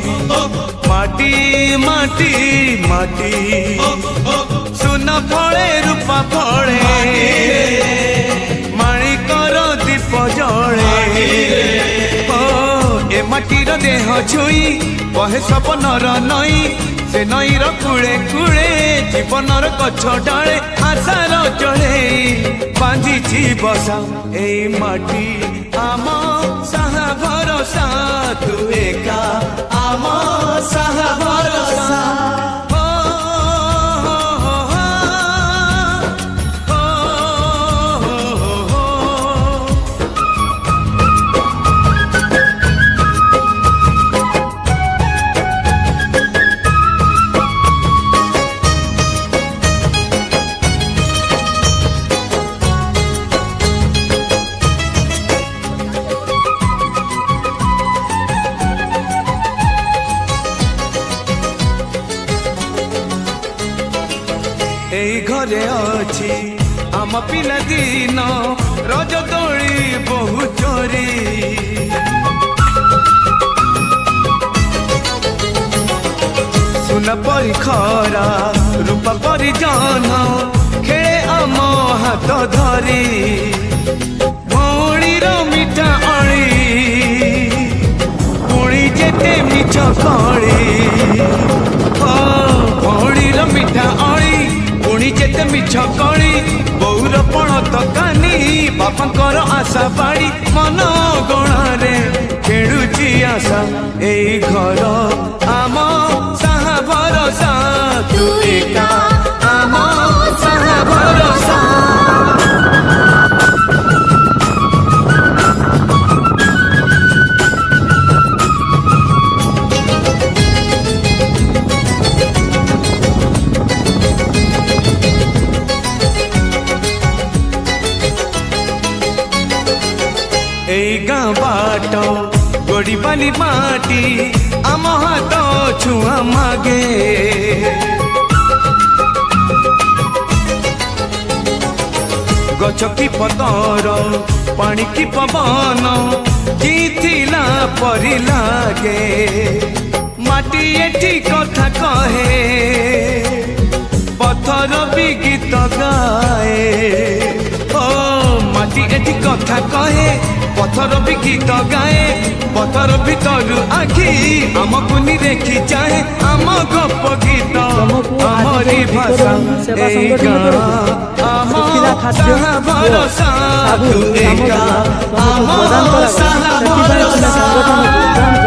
माटी माटी माटी सुन फले रूपा फले माणिकर दीप जले ए माटीर देह छुई बहे सपनर नई से नईर कूले कूले जीवनर गछ डाले आशार जड़े बांधी बसा ए माटी आम साहा भरोसा तू एका आम साहा भरोसा घरे अच्छी आम पिला दिन रज दोली बहु चोरी सुन परी खरा रूपा परी जन खेले आम हाथ धरी भौणीर मिठा अली पुणी जेते मिछ कली भौणीर मिठा अली पुणी जेते मिछ कली बौर पण तकानी बापांकर आशा बाड़ी मन गणारे खेलुची आशा ए घर आम साहा भरोसा तू एका आम साहा भरोसा गाँ बाट गोड़ी बाली माटी आम हाथ छुआ मागे गछ की पतर पानी की पवन जीथिला परी लागे माटी एठी कथा कहे पत्थर भी गीत गाए माटी एठी कथा कहे पत्थर भी गीत गाए पत्थर भीतर आखि आमको देखी चाहे आम गप गीत आमरी भाषा आम साहा भरोसा तू एका आम साहा भरोसा।